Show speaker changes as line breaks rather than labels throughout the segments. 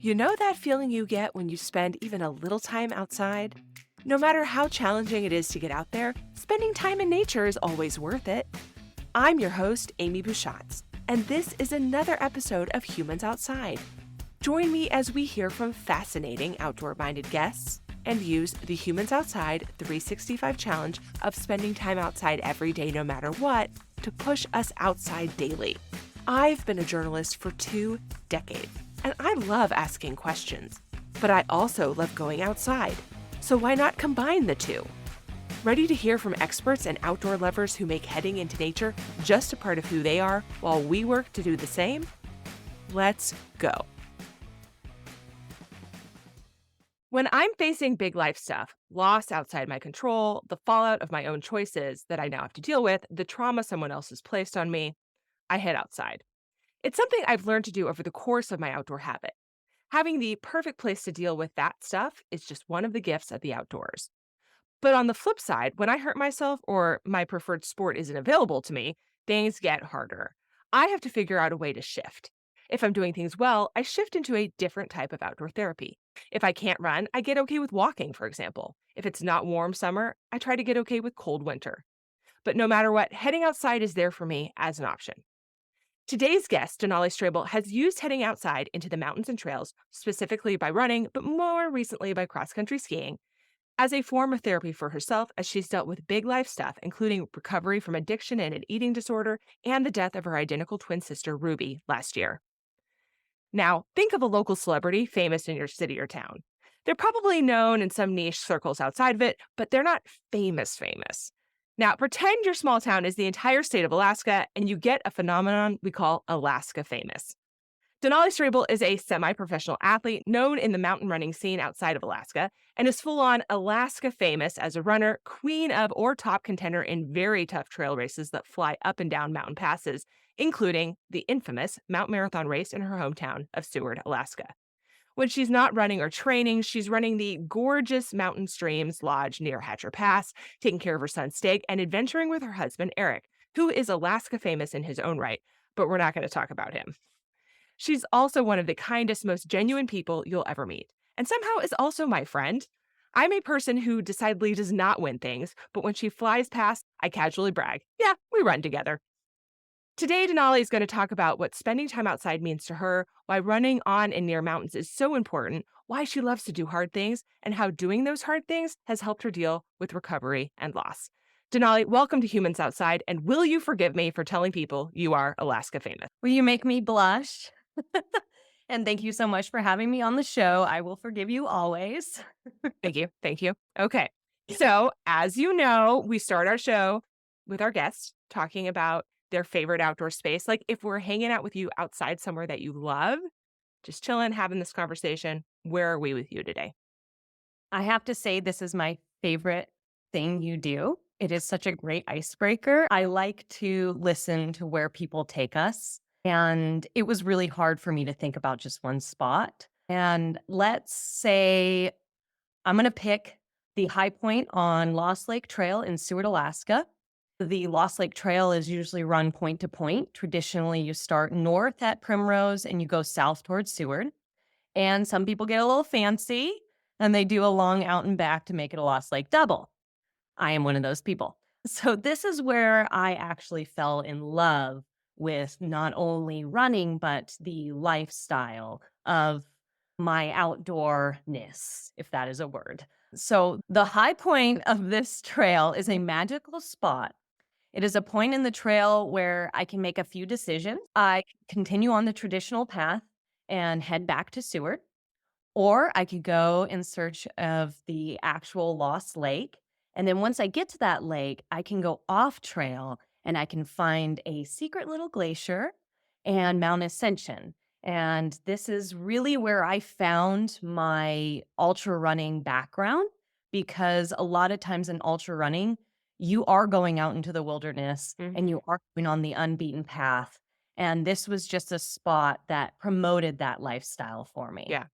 You know that feeling you get when you spend even a little time outside? No matter how challenging it is to get out there, spending time in nature is always worth it. I'm your host, Amy Bouchatz, and this is another episode of Humans Outside. Join me as we hear from fascinating outdoor-minded guests and use the Humans Outside 365 challenge of spending time outside every day no matter what to push us outside daily. I've been a journalist for 2 decades, and I love asking questions, but I also love going outside. So why not combine the two? Ready to hear from experts and outdoor lovers who make heading into nature just a part of who they are while we work to do the same? Let's go. When I'm facing big life stuff, loss outside my control, the fallout of my own choices that I now have to deal with, the trauma someone else has placed on me, I head outside. It's something I've learned to do over the course of my outdoor habit. Having the perfect place to deal with that stuff is just one of the gifts of the outdoors. But on the flip side, when I hurt myself or my preferred sport isn't available to me, things get harder. I have to figure out a way to shift. If I'm doing things well, I shift into a different type of outdoor therapy. If I can't run, I get okay with walking, for example. If it's not warm summer, I try to get okay with cold winter. But no matter what, heading outside is there for me as an option. Today's guest, Denali Strabel, has used heading outside into the mountains and trails, specifically by running, but more recently by cross-country skiing, as a form of therapy for herself as she's dealt with big life stuff, including recovery from addiction and an eating disorder, and the death of her identical twin sister, Rubye, last year. Now, think of a local celebrity famous in your city or town. They're probably known in some niche circles outside of it, but they're not famous. Now, pretend your small town is the entire state of Alaska, and you get a phenomenon we call Alaska famous. Denali Strabel is a semi-professional athlete known in the mountain running scene outside of Alaska and is full-on Alaska famous as a runner, queen of or top contender in very tough trail races that fly up and down mountain passes, including the infamous Mount Marathon race in her hometown of Seward, Alaska. When she's not running or training, she's running the gorgeous Mountain Streams Lodge near Hatcher Pass, taking care of her son Stig, and adventuring with her husband Eric, who is Alaska famous in his own right, but we're not going to talk about him. She's also one of the kindest, most genuine people you'll ever meet, and somehow is also my friend. I'm a person who decidedly does not win things, but when she flies past, I casually brag. Yeah, we run together. Today, Denali is going to talk about what spending time outside means to her, why running on and near mountains is so important, why she loves to do hard things, and how doing those hard things has helped her deal with recovery and loss. Denali, welcome to Humans Outside, and will you forgive me for telling people you are Alaska famous?
Will you make me blush? And thank you so much for having me on the show. I will forgive you always.
Thank you. Thank you. Okay. So, as you know, we start our show with our guests talking about their favorite outdoor space. Like if we're hanging out with you outside somewhere that you love, just chilling, having this conversation, where are we with you today?
I have to say, this is my favorite thing you do. It is such a great icebreaker. I like to listen to where people take us. And it was really hard for me to think about just one spot. And let's say I'm going to pick the high point on Lost Lake Trail in Seward, Alaska. The Lost Lake Trail is usually run point to point. Traditionally, you start north at Primrose and you go south towards Seward. And some people get a little fancy and they do a long out and back to make it a Lost Lake double. I am one of those people. So this is where I actually fell in love with not only running, but the lifestyle of my outdoorness, if that is a word. So the high point of this trail is a magical spot. It is a point in the trail where I can make a few decisions. I continue on the traditional path and head back to Seward, or I could go in search of the actual Lost Lake. And then once I get to that lake, I can go off trail and I can find a secret little glacier and Mount Ascension. And this is really where I found my ultra running background, because a lot of times in ultra running, you are going out into the wilderness and you are going on the unbeaten path. And this was just a spot that promoted that lifestyle for me.
Yeah.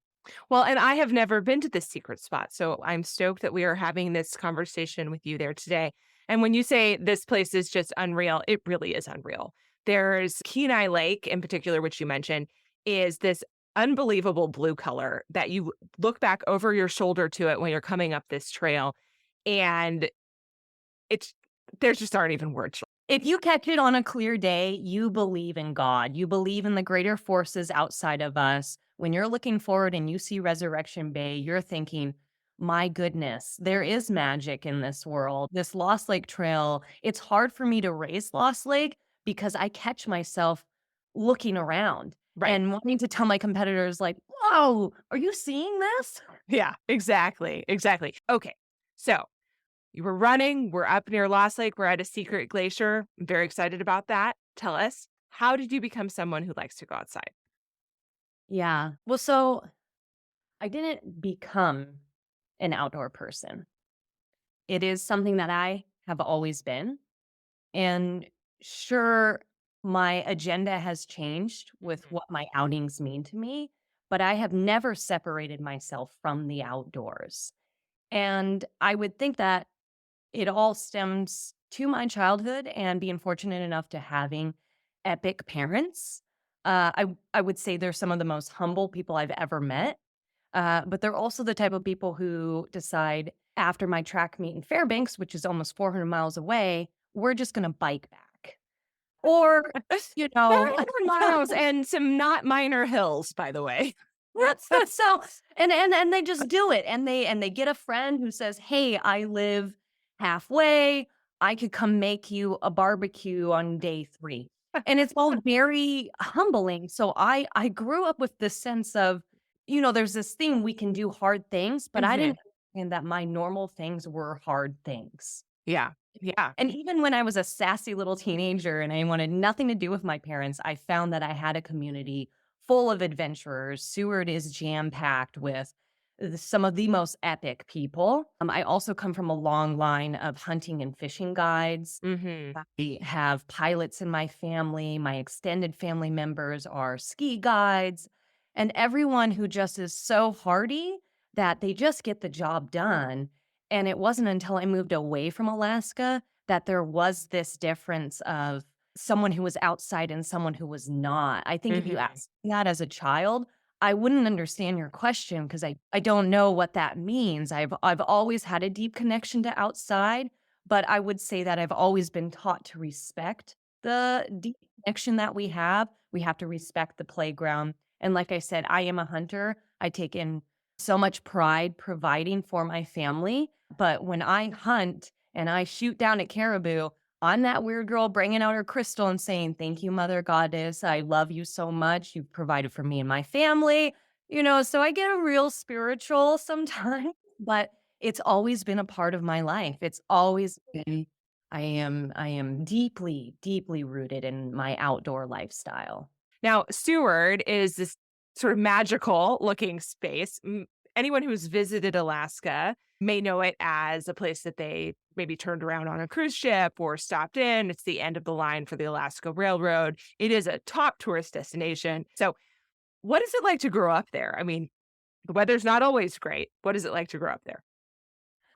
Well, and I have never been to this secret spot, so I'm stoked that we are having this conversation with you there today. And when you say this place is just unreal, it really is unreal. There's Kenai Lake in particular, which you mentioned, is this unbelievable blue color that you look back over your shoulder to it when you're coming up this trail, and it's there's just aren't even words.
If you catch it on a clear day, you believe in God. You believe in the greater forces outside of us. When you're looking forward and you see Resurrection Bay, you're thinking, my goodness, there is magic in this world. This Lost Lake Trail, it's hard for me to race Lost Lake because I catch myself looking around
Right.
and wanting to tell my competitors, like, whoa, are you seeing this?
Yeah, exactly, exactly. Okay, so you were running, we're up near Lost Lake, we're at a secret glacier. I'm very excited about that. Tell us, how did you become someone who likes to go outside?
Yeah. Well, so I didn't become an outdoor person. It is something that I have always been. And sure, my agenda has changed with
Mhm.
what my outings mean to me, but I have never separated myself from the outdoors. And I would think that it all stems to my childhood and being fortunate enough to having epic parents. I would say they're some of the most humble people I've ever met, but they're also the type of people who decide after my track meet in Fairbanks, which is almost 400 miles away, we're just going to bike back. Or, you know,
400 miles and some not minor hills, by the way.
so and they just do it and they get a friend who says, "Hey, I live halfway. I could come make you a barbecue on day 3." And it's all very humbling. So I grew up with this sense of, there's this thing we can do hard things, but I
Mhm.
didn't understand that my normal things were hard things.
Yeah, yeah.
And even when I was a sassy little teenager and I wanted nothing to do with my parents, I found that I had a community full of adventurers. Seward is jam packed with some of the most epic people. I also come from a long line of hunting and fishing guides.
Mhm.
I have pilots in my family. My extended family members are ski guides, and everyone who just is so hardy that they just get the job done. And it wasn't until I moved away from Alaska that there was this difference of someone who was outside and someone who was not. I think if you
Mhm.
asked me that as a child, I wouldn't understand your question because I don't know what that means. I've always had a deep connection to outside, but I would say that I've always been taught to respect the deep connection that we have. We have to respect the playground. And like I said, I am a hunter. I take in so much pride providing for my family. But when I hunt and I shoot down at caribou, I'm that weird girl bringing out her crystal and saying, "Thank you, Mother Goddess. I love you so much. You've provided for me and my family." So I get a real spiritual sometimes, but it's always been a part of my life. It's always been I am deeply, deeply rooted in my outdoor lifestyle.
Now, Seward is this sort of magical looking space. Anyone who's visited Alaska may know it as a place that they maybe turned around on a cruise ship or stopped in. It's the end of the line for the Alaska Railroad. It is a top tourist destination. So, what is it like to grow up there? I mean, the weather's not always great. What is it like to grow up there?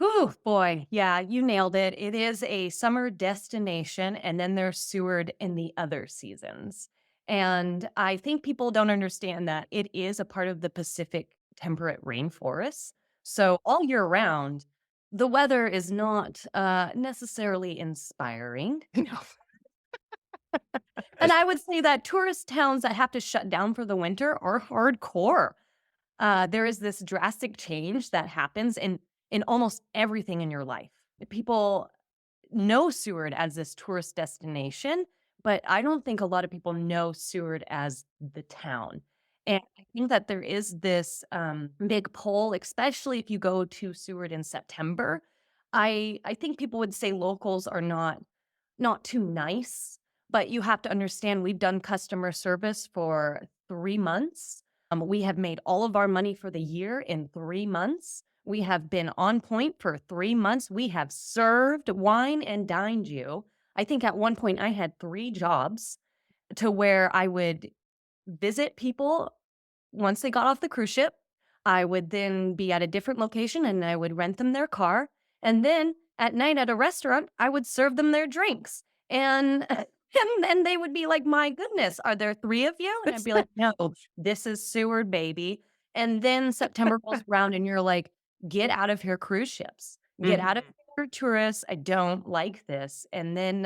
Ooh, boy. Yeah, you nailed it. It is a summer destination, and then there's Seward in the other seasons. And I think people don't understand that it is a part of the Pacific temperate rainforest. So all year round, the weather is not necessarily inspiring.
No.
And I would say that tourist towns that have to shut down for the winter are hardcore. There is this drastic change that happens in almost everything in your life. People know Seward as this tourist destination, but I don't think a lot of people know Seward as the town. And I think that there is this big pull, especially if you go to Seward in September. I think people would say locals are not too nice, but you have to understand we've done customer service for 3 months. We have made all of our money for the year in 3 months. We have been on point for 3 months. We have served wine and dined you. I think at one point I had 3 jobs to where I would visit people once they got off the cruise ship. I would then be at a different location and I would rent them their car. And then at night at a restaurant, I would serve them their drinks. And And they would be like, "My goodness, are there 3 of you?" And I'd be like, "No, this is Seward, baby." And then September rolls around and you're like, "Get out of here, cruise ships. Get out of
Mhm.
here, tourists. I don't like this." And then,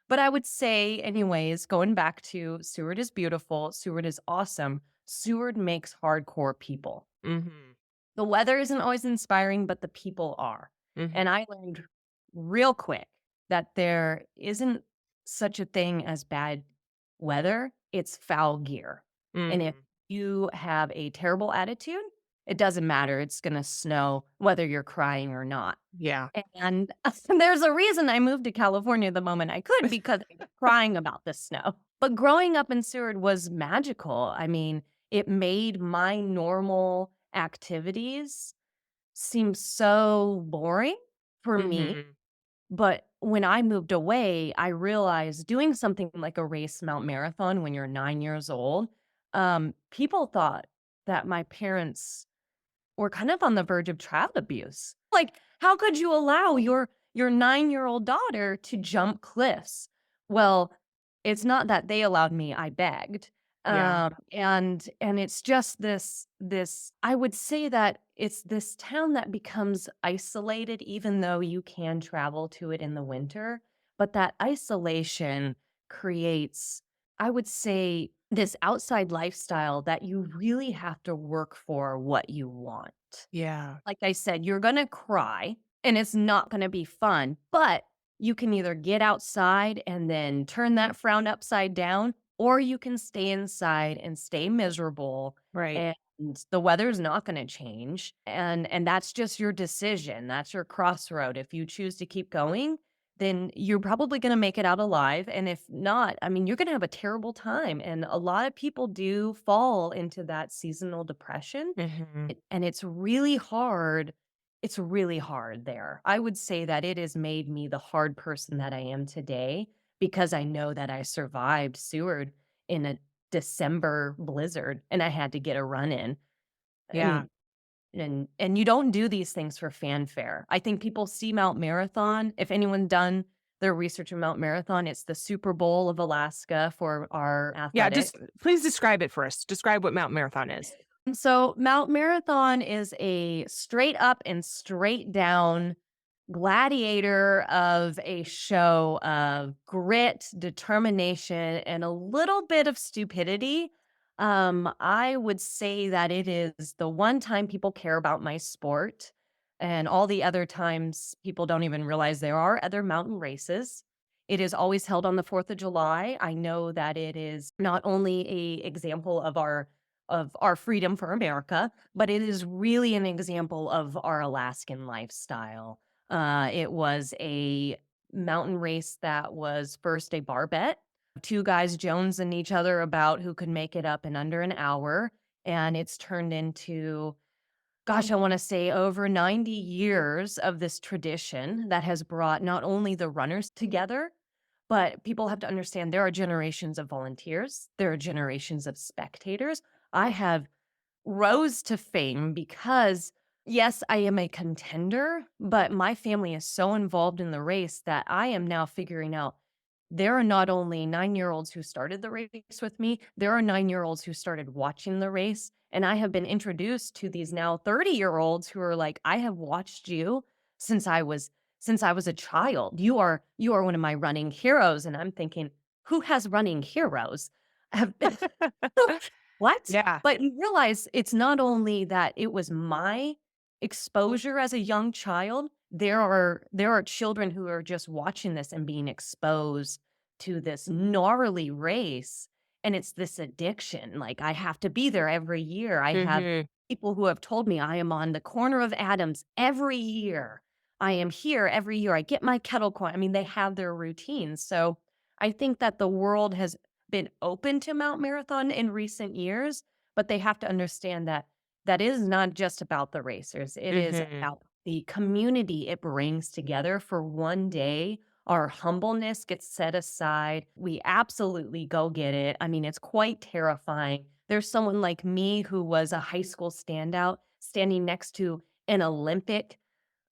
but I would say anyways, going back to Seward is beautiful, Seward is awesome. Seward makes hardcore people.
Mhm.
The weather isn't always inspiring, but the people are. And
Mhm.
I learned real quick that there isn't such a thing as bad weather, it's foul gear. And if
Mhm.
you have a terrible attitude, it doesn't matter. It's going to snow whether you're crying or not.
Yeah.
And there's a reason I moved to California the moment I could because I was crying about the snow. But growing up in Seward was magical. I mean, it made my normal activities seem so boring for me.
Mhm.
But when I moved away, I realized doing something like a race Mount Marathon when you're 9 years old, people thought that my parents were kind of on the verge of child abuse. Like, how could you allow your 9-year-old daughter to jump cliffs? Well, it's not that they allowed me, I begged.
Yeah.
And it's just this I would say that it's this town that becomes isolated even though you can travel to it in the winter, but that isolation creates, I would say, this outside lifestyle that you really have to work for what you want.
Yeah.
Like I said, you're gonna cry and it's not gonna be fun, but you can either get outside and then turn that frown upside down, or you can stay inside and stay miserable,
Right.
and the weather's not gonna change. And that's just your decision. That's your crossroad. If you choose to keep going, then you're probably gonna make it out alive. And if not, I mean, you're gonna have a terrible time. And a lot of people do fall into that seasonal depression
Mhm.
and it's really hard. It's really hard there. I would say that it has made me the hard person that I am today because I know that I survived Seward in a December blizzard and I had to get a run in.
Yeah.
And and you don't do these things for fanfare. I think people see Mount Marathon. If anyone's done their research on Mount Marathon, it's the Super Bowl of Alaska for our
Yeah,
athletics.
just please describe it for us. Describe what Mount Marathon is.
So Mount Marathon is a straight up and straight down gladiator of a show of grit, determination, and a little bit of stupidity. I would say that it is the one time people care about my sport, and all the other times people don't even realize there are other mountain races. It is always held on the 4th of July. I know that it is not only a example of our freedom for America, but it is really an example of our Alaskan lifestyle. It was a mountain race that was first a bar bet. Two guys jonesing each other about who could make it up in under an hour. And it's turned into, gosh, I want to say over 90 years of this tradition that has brought not only the runners together, but people have to understand there are generations of volunteers, there are generations of spectators. I have rose to fame because, yes, I am a contender, but my family is so involved in the race that I am now figuring out there are not only 9-year-olds who started the race with me, there are 9-year-olds who started watching the race. And I have been introduced to these now 30-year-olds who are like, I have watched you since I was a child. You are one of my running heroes. And I'm thinking, who has running heroes? Have what?
Yeah.
But you realize it's not only that it was my exposure as a young child, there are children who are just watching this and being exposed to this gnarly race, and it's this addiction, like, I have to be there every year. I have
Mhm.
people who have told me I am on the corner of Adams every year. I am here every year. I get my kettle coin. I mean, they have their routines, so I think that the world has been open to Mount Marathon in recent years, but they have to understand that that is not just about the racers. It is
Mhm.
about the community it brings together for one day. Our humbleness gets set aside. We absolutely go get it. I mean, it's quite terrifying. There's someone like me who was a high school standout standing next to an Olympic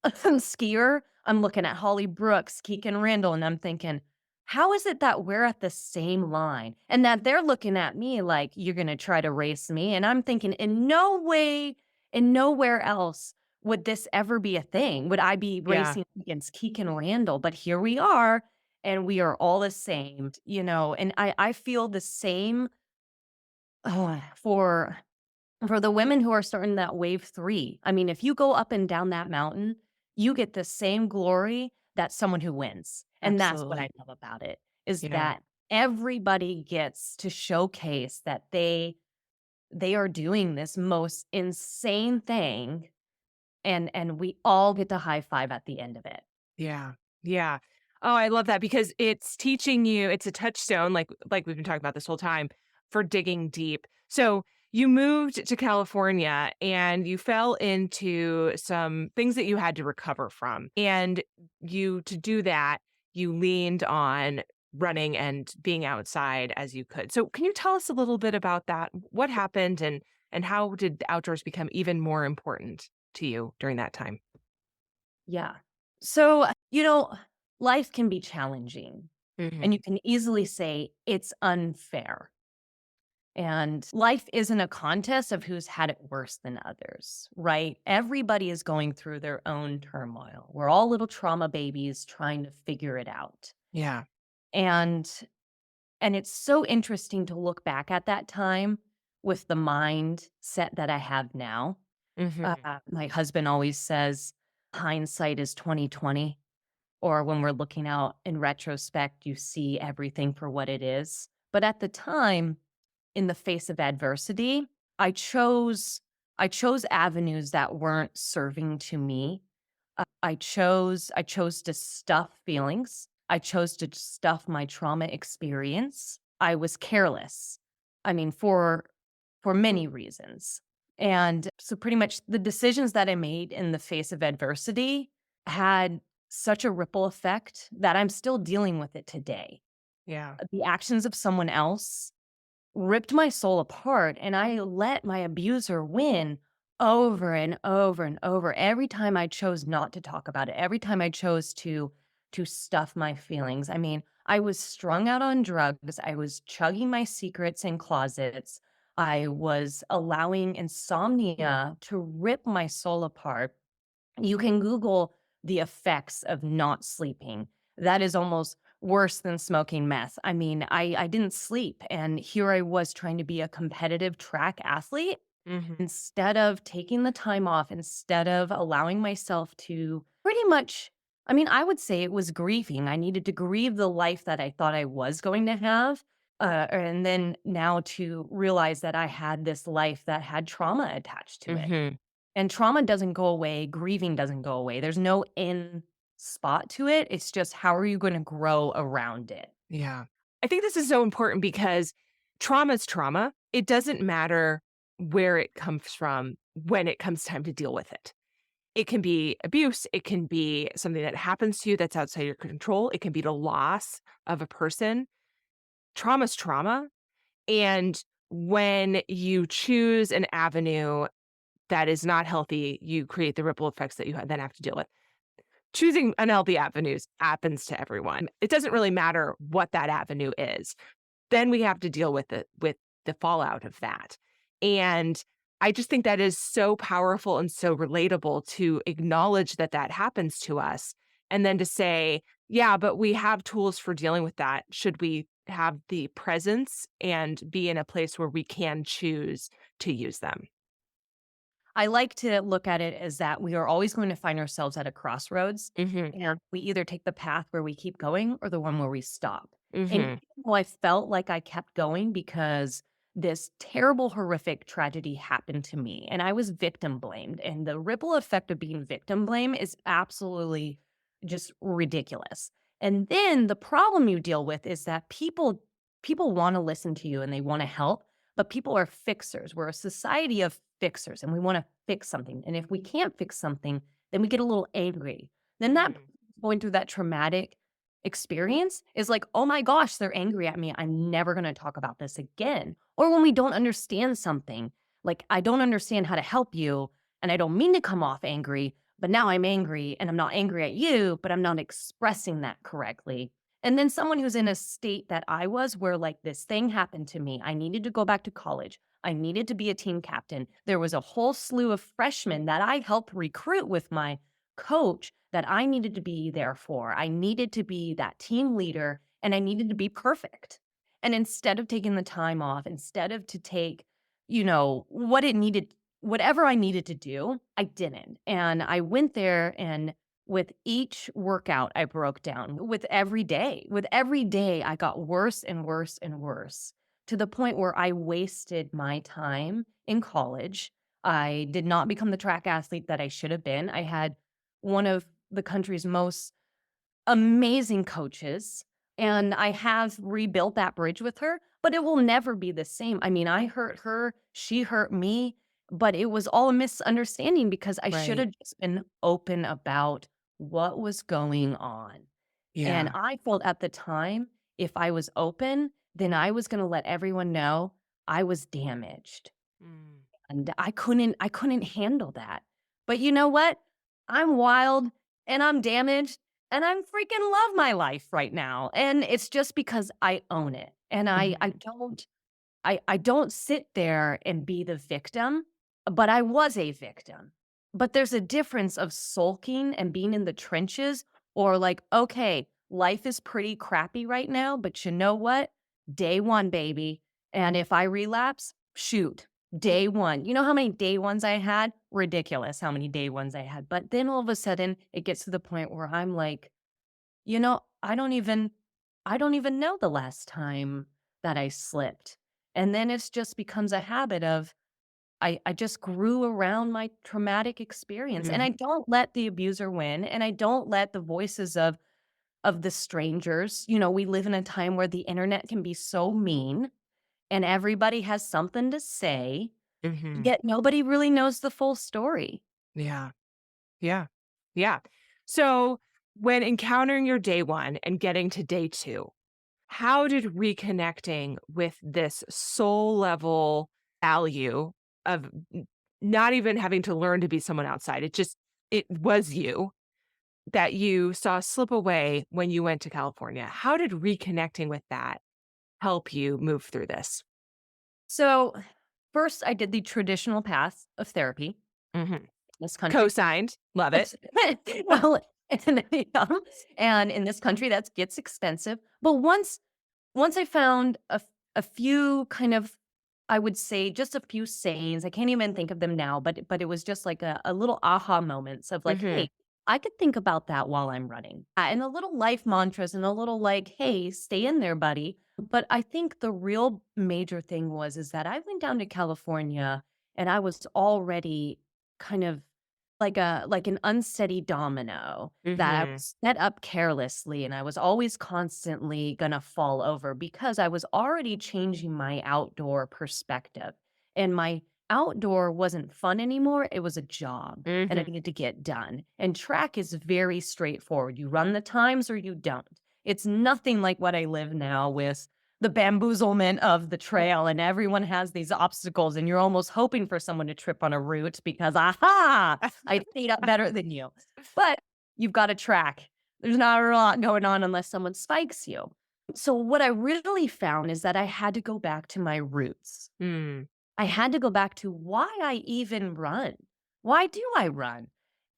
skier. I'm looking at Holly Brooks, Keegan Randall, and I'm thinking, how is it that we're at the same line and that they're looking at me like you're going to try to race me? And I'm thinking, in no way, in nowhere else would this ever be a thing. Would I be
Yeah.
racing against Keegan Randall? But here we are, and we are all the same, and I feel the same for the women who are starting that wave 3. I mean, if you go up and down that mountain, you get the same glory that someone who wins, and that's what
Absolutely.
I love about it, is
Yeah.
that everybody gets to showcase that they are doing this most insane thing, and we all get to high five at the end of it.
Yeah. Yeah. Oh, I love that because it's teaching you it's a touchstone like we've been talking about this whole time for digging deep. So, you moved to California and you fell into some things that you had to recover from. And you to do that, you leaned on running and being outside as you could. So, can you tell us a little bit about that? What happened and how did the outdoors become even more important to you during that time?
Yeah. So, life can be challenging,
Mhm.
and you can easily say it's unfair. And life isn't a contest of who's had it worse than others, right? Everybody is going through their own turmoil. We're all little trauma babies trying to figure it out.
Yeah.
And it's so interesting to look back at that time with the mindset that I have now.
Mhm.
My husband always says hindsight is 2020, or when we're looking out in retrospect, you see everything for what it is. But at the time, in the face of adversity, I chose I chose avenues that weren't serving to me. I chose to stuff feelings. I chose to stuff my trauma experience. I was careless. I mean, for many reasons. And so pretty much the decisions that I made in the face of adversity had such a ripple effect that I'm still dealing with it today.
Yeah.
The actions of someone else ripped my soul apart, and I let my abuser win over and over and over every time I chose not to talk about it, every time I chose to stuff my feelings. I mean, I was strung out on drugs, I was chugging my secrets in closets, I was allowing insomnia to rip my soul apart. You can Google the effects of not sleeping. That is almost worse than smoking meth. I mean, I didn't sleep, and here I was trying to be a competitive track athlete
Mhm.
instead of taking the time off, instead of allowing myself to pretty much, I mean, I would say it was grieving. I needed to grieve the life that I thought I was going to have, and then now to realize that I had this life that had trauma attached to it.
Mhm.
And trauma doesn't go away, grieving doesn't go away. There's no end spot to it. It's just how are you gonna grow around it?
Yeah. I think this is so important because trauma is trauma. It doesn't matter where it comes from when it comes time to deal with it. It can be abuse, it can be something that happens to you that's outside your control, it can be the loss of a person. Trauma's trauma, and when you choose an avenue that is not healthy, you create the ripple effects that you then have to deal with. Choosing unhealthy avenues happens to everyone. It doesn't really matter what that avenue is. Then we have to deal with the fallout of that. And I just think that is so powerful and so relatable to acknowledge that that happens to us and then to say, yeah, but we have tools for dealing with that. Should we have the presence and be in a place where we can choose to use them?
I like to look at it as that we are always going to find ourselves at a crossroads,
Mhm.
and we either take the path where we keep going or the one where we stop. And even
Mhm.
though I felt like I kept going because this terrible, horrific tragedy happened to me, and I was victim blamed, and the ripple effect of being victim blame is absolutely just ridiculous. And then the problem you deal with is that people want to listen to you and they want to help, but people are fixers. We're a society of fixers and we want to fix something. And if we can't fix something, then we get a little angry. Then that
Mhm.
person going through that traumatic experience is like, oh my gosh, they're angry at me. I'm never going to talk about this again. Or when we don't understand something, like, I don't understand how to help you. And I don't mean to come off angry, but now I'm angry and I'm not angry at you, but I'm not expressing that correctly. And then someone who's in a state that I was, where like this thing happened to me. I needed to go back to college. I needed to be a team captain. There was a whole slew of freshmen that I helped recruit with my coach that I needed to be there for. I needed to be that team leader and I needed to be perfect. And instead of taking the time off, instead of to take, whatever I needed to do, I didn't. And I went there and with each workout, I broke down. With every day, I got worse and worse and worse to the point where I wasted my time in college. I did not become the track athlete that I should have been. I had one of the country's most amazing coaches, and I have rebuilt that bridge with her, but it will never be the same. I mean, I hurt her, she hurt me, but it was all a misunderstanding because I should
Right.
have just been open about what was going on. And
Yeah.
I felt at the time, if I was open, then I was gonna let everyone know I was damaged.
Mm.
And I couldn't handle that. But you know what? I'm wild and I'm damaged and I'm freaking love my life right now. And it's just because I own it. And
Mhm.
I don't sit there and be the victim, but I was a victim. But there's a difference of sulking and being in the trenches or like, okay, life is pretty crappy right now, but you know what? Day one, baby. And if I relapse, shoot, day one. You know how many day ones I had? Ridiculous how many day ones I had. But then all of a sudden it gets to the point where I'm like, I don't even know the last time that I slipped. And then it's just becomes a habit of I just grew around my traumatic experience and
Mhm.
I don't let the abuser win and I don't let the voices of the strangers. We live in a time where the internet can be so mean and everybody has something to say,
Mhm.
yet nobody really knows the full story.
Yeah. Yeah. Yeah. So, when encountering your day 1 and getting to day 2, how did reconnecting with this soul level value of not even having to learn to be someone outside, it was you that you saw slip away when you went to California. How did reconnecting with that help you move through this?
So, first I did the traditional path of therapy in
Mhm.
this country.
Co-signed. Love it.
Well, and and in this country, that gets expensive. But once I found a few kind of, I would say, just a few sayings. I can't even think of them now, but it was just like a little aha moments of like,
Mhm.
hey, I could think about that while I'm running, and a little life mantras and a little like, hey, stay in there, buddy. But I think the real major thing is that I went down to California and I was already kind of like an unsteady domino that I
Mhm.
was set up carelessly, and I was always constantly gonna fall over because I was already changing my outdoor perspective, and my outdoor wasn't fun anymore, it was a job, and I
Mhm.
needed to get done, and track is very straightforward, you run the times or you don't. It's nothing like what I live now with the bamboozlement of the trail, and everyone has these obstacles, and you're almost hoping for someone to trip on a root because, "Aha! I stayed up better than you." But you've got a track. There's not a lot going on unless someone spikes you. So what I really found is that I had to go back to my roots.
Mm.
I had to go back to why I even run. Why do I run?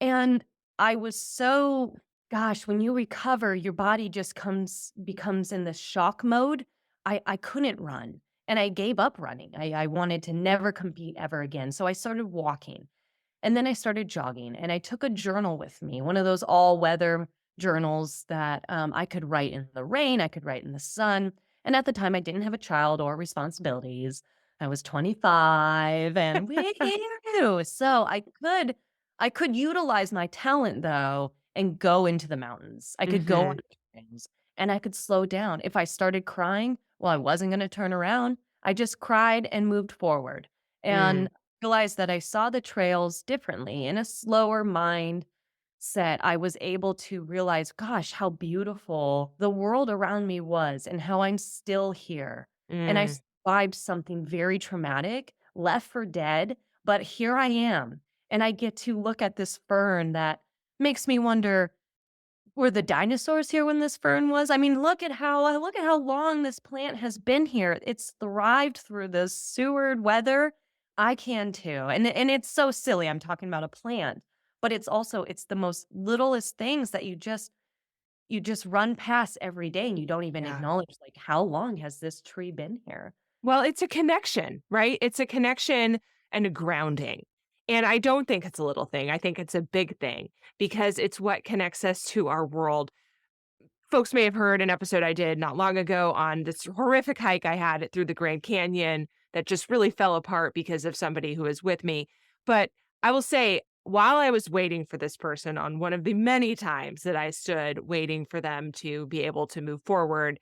And I was so gosh, when you recover, your body just comes becomes in this shock mode. I couldn't run and I gave up running. I wanted to never compete ever again. So I started walking. And then I started jogging and I took a journal with me, one of those all weather journals that I could write in the rain, I could write in the sun. And at the time, I didn't have a child or responsibilities. I was 25 and woo, so I could utilize my talent though and go into the mountains. I could go on
Mhm.
things and I could slow down. If I started crying, well, I wasn't going to turn around. I just cried and moved forward.
Mm.
And realized that I saw the trails differently in a slower mind set. I was able to realize, gosh, how beautiful the world around me was and how I'm still here. And I
Mm.
survived something very traumatic, left for dead, but here I am. And I get to look at this fern that makes me wonder, Were the dinosaurs here when this fern was? I mean, look at how long this plant has been here. It's thrived through the Seward weather. I can too. And it's so silly. I'm talking about a plant, but it's also it's the most littlest things that you just run past every day and you don't even
Yeah.
acknowledge like how long has this tree been here?
Well, it's a connection, right? It's a connection and a grounding. And I don't think it's a little thing. I think it's a big thing because it's what connects us to our world. Folks may have heard an episode I did not long ago on this horrific hike I had through the Grand Canyon that just really fell apart because of somebody who was with me. But I will say, while I was waiting for this person on one of the many times that I stood waiting for them to be able to move forward,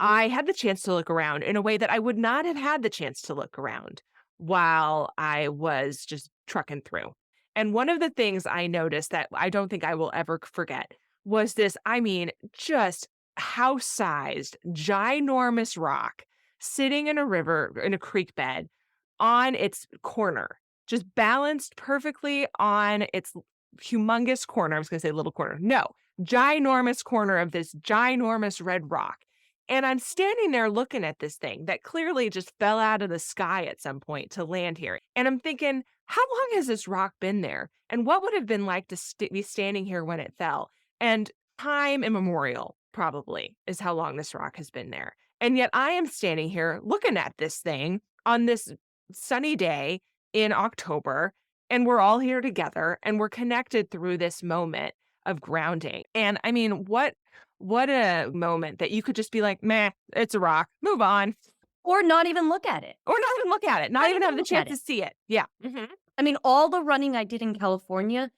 I had the chance to look around in a way that I would not have had the chance to look around while I was just trucking through. And one of the things I noticed that I don't think I will ever forget was this, I mean, just house-sized, ginormous rock sitting in a river, in a creek bed on its corner, just balanced perfectly on its humongous corner. I was gonna say little corner. No, ginormous corner of this ginormous red rock. And I'm standing there looking at this thing that clearly just fell out of the sky at some point to land here. And I'm thinking, how long has this rock been there? And what would have been like to be standing here when it fell? And time immemorial, probably, is how long this rock has been there. And yet I am standing here looking at this thing on this sunny day in October, and we're all here together and we're connected through this moment of grounding. And I mean, what a moment that you could just be like, "Meh, it's a rock, move on,"
Or not even look at it.
or not even look at it, not
Not
even have
even
the
look
chance
at
to
it.
see it. Yeah. Mhm.
I mean, all the running I did in California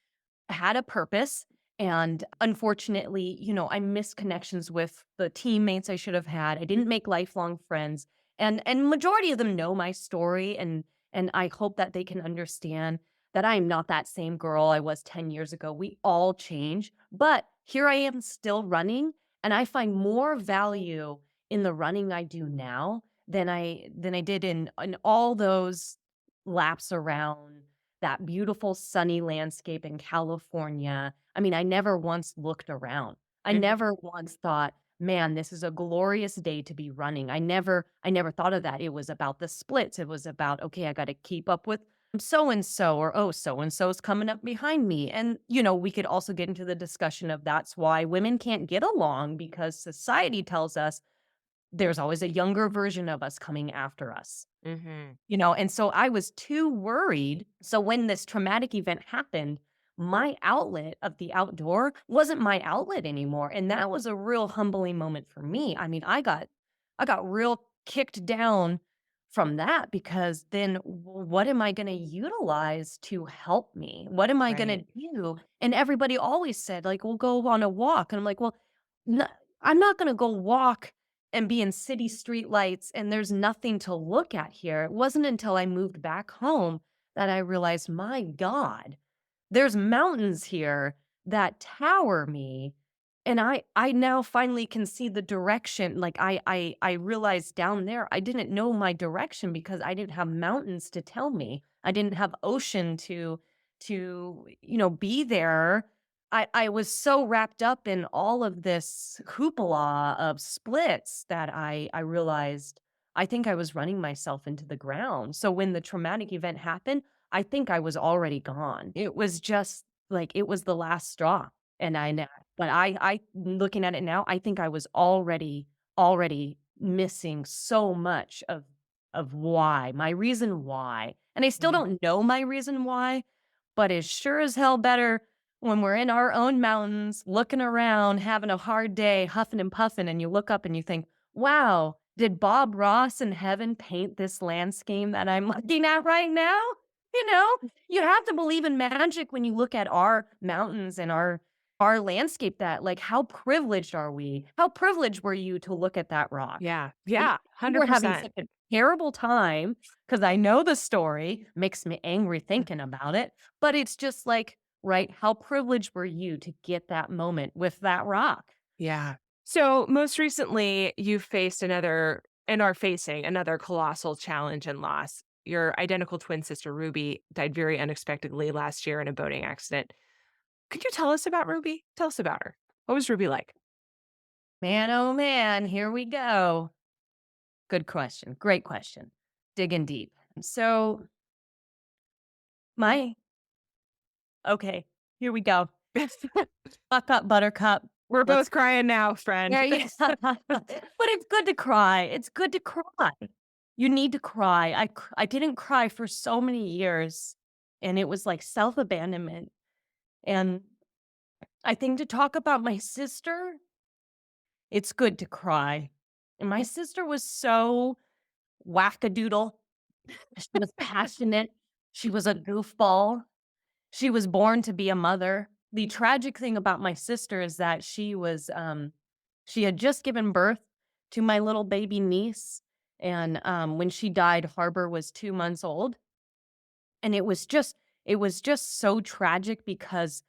had a purpose. And unfortunately, I missed connections with the teammates I should have had. I didn't make lifelong friends. And majority of them know my story and I hope that they can understand that I am not that same girl I was 10 years ago. We all change, but here I am still running and I find more value in the running I do now than I did in all those laps around that beautiful sunny landscape in California. I mean, I never once looked around. I
Mhm.
never once thought, "Man, this is a glorious day to be running." I never thought of that. It was about the splits. It was about, "Okay, I gotta keep up with so and so," or, "Oh, so and so's coming up behind me." And, we could also get into the discussion of that's why women can't get along because society tells us there's always a younger version of us coming after us.
Mhm.
And so I was too worried. So when this traumatic event happened, my outlet of the outdoor wasn't my outlet anymore. And that was a real humbling moment for me. I mean, I got real kicked down from that because then what am I going to utilize to help me? What am I going
Right.
to do? And everybody always said, like, we'll go on a walk. And I'm like, well, no, I'm not going to go walk and be in city streetlights and there's nothing to look at here. It wasn't until I moved back home that I realized, my God, there's mountains here that tower me. And I now finally can see the direction. Like I realized down there I didn't know my direction because I didn't have mountains to tell me. I didn't have ocean to be there. I was so wrapped up in all of this hoopla of splits that I realized I think I was running myself into the ground. So when the traumatic event happened, I think I was already gone. It was just like it was the last straw. And I know, but I looking at it now, I think I was already missing so much of why, my reason why. And I still
Mhm.
don't know my reason why, but it's sure as hell better when we're in our own mountains, looking around, having a hard day, huffing and puffing, and you look up and you think, wow, did Bob Ross in heaven paint this landscape that I'm looking at right now? You know, you have to believe in magic when you look at our mountains and our landscape that like how privileged are we? How privileged were you to look at that rock?
Yeah.
Y
Yeah.
You were having
100%.
such a terrible time because I know the story, makes me angry thinking about it, but it's just like, right, how privileged were you to get that moment with that rock?
Yeah. So, most recently, you faced another and are facing another colossal challenge and loss. Your identical twin sister, Ruby, died very unexpectedly last year in a boating accident. Could you tell us about Ruby? Tell us about her. What was Ruby like?
Man, oh man, here we go. Good question. Great question. Digging deep. So, my okay, here we go. Buck up, buttercup.
We're
Let's
both crying now, friend.
Yeah, yeah. But it's good to cry. It's good to cry. You need to cry. I didn't cry for so many years, and it was like self-abandonment. And I think to talk about my sister, it's good to cry. And my sister was so wackadoodle. She was passionate. She was a goofball. She was born to be a mother. The tragic thing about my sister is that she had just given birth to my little baby niece, and, when she died, Harbor was 2 months old, and it was just so tragic because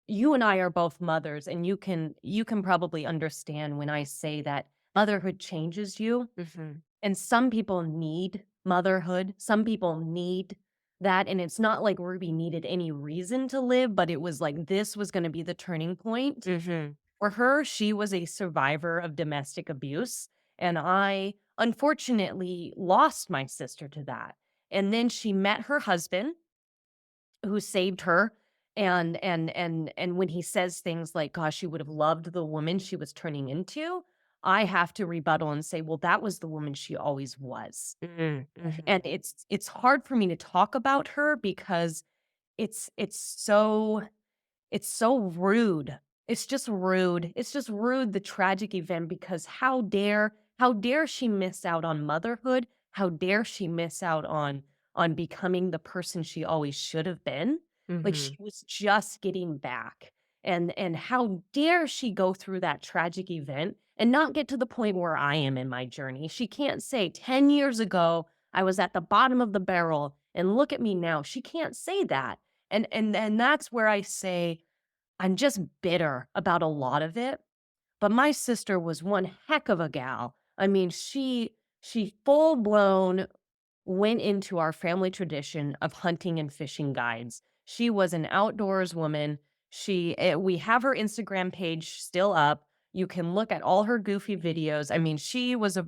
you and I are both mothers, and you can probably understand when I say that motherhood changes you.
Mhm.
And some people need motherhood. Some people need that. And it's not like Ruby needed any reason to live, but it was like this was going to be the turning point.
Mhm.
For her, she was a survivor of domestic abuse. And I unfortunately lost my sister to that. And then she met her husband who saved her. And when he says things like, gosh, she would have loved the woman she was turning into, I have to rebuttal and say, well, that was the woman she always was.
Mm, mhm.
And it's hard for me to talk about her because it's it's so it's so rude. It's just rude. It's just rude, the tragic event, because how dare she miss out on motherhood? How dare she miss out on becoming the person she always should have been? Like, she
Mhm.
was just getting back. And how dare she go through that tragic event and not get to the point where I am in my journey? She can't say 10 years ago I was at the bottom of the barrel and look at me now. She can't say that. And that's where I say I'm just bitter about a lot of it, but my sister was one heck of a gal. I mean, she full blown went into our family tradition of hunting and fishing guides. She was an outdoors woman. We have her Instagram page still up. You can look at all her goofy videos. I mean, she was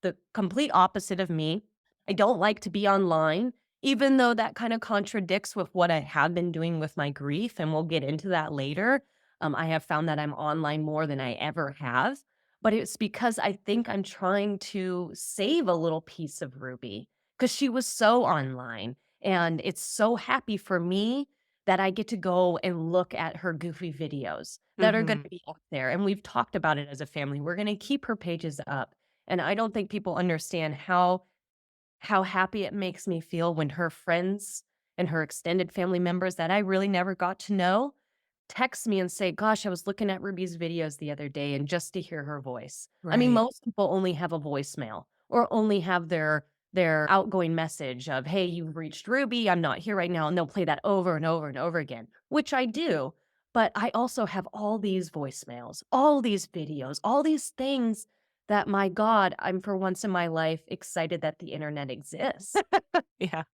the complete opposite of me. I don't like to be online, even though that kind of contradicts with what I have been doing with my grief, and we'll get into that later. I have found that I'm online more than I ever have, but it's because I think I'm trying to save a little piece of Ruby because she was so online. And it's so happy for me that I get to go and look at her goofy videos that are going to
Mhm.
be up there. And we've talked about it as a family. We're going to keep her pages up. And I don't think people understand how happy it makes me feel when her friends and her extended family members that I really never got to know text me and say, "Gosh, I was looking at Ruby's videos the other day," and just to hear her voice. I mean,
Right.
most people only have a voicemail or only have their outgoing message of, "Hey, you've reached Ruby. I'm not here right now." And they'll play that over and over and over again, which I do. But I also have all these voicemails, all these videos, all these things that, my God, I'm for once in my life excited that the internet exists.
Yeah.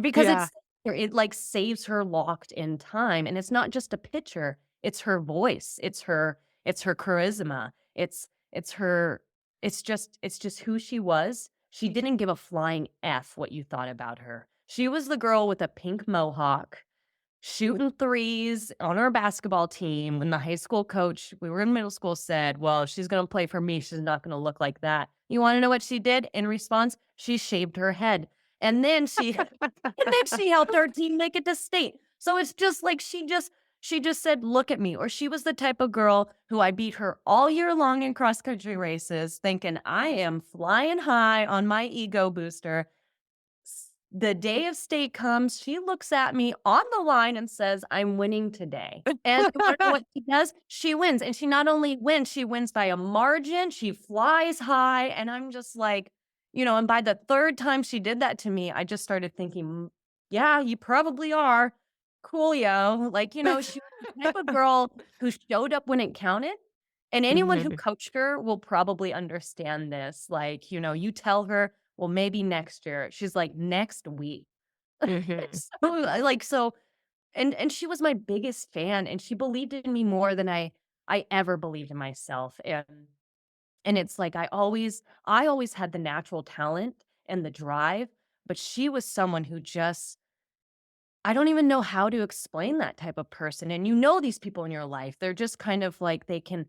Because
Yeah.
it, like, saves her locked in time, and it's not just a picture, it's her voice, it's her charisma, it's just who she was. She didn't give a flying F what you thought about her. She was the girl with a pink mohawk shooting threes on our basketball team when the high school coach we were in middle school said, "Well, if she's gonna play for me, she's not gonna look like that." You wanna know what she did in response? She shaved her head, and then she and then she helped our team make it to state. So it's just like she just said, "Look at me." Or she was the type of girl who I beat her all year long in cross country races, thinking I am flying high on my ego booster. The day of state comes, she looks at me on the line and says, "I'm winning today." And you wanna know what she does? She wins, and she not only wins, she wins by a margin, she flies high, and I'm just like, and by the 3rd time she did that to me, I just started thinking, Yeah, you probably are. Coolio." Like, she was the type of girl who showed up when it counted, and anyone who
Mhm.
coached her will probably understand this. Like, you tell her, "Well, maybe next year." She's like, "Next week."
Mhm.
So, like, so and she was my biggest fan, and she believed in me more than I ever believed in myself, and it's like I always had the natural talent and the drive, but she was someone who just I don't even know how to explain that type of person, and you know these people in your life, they're just kind of like they can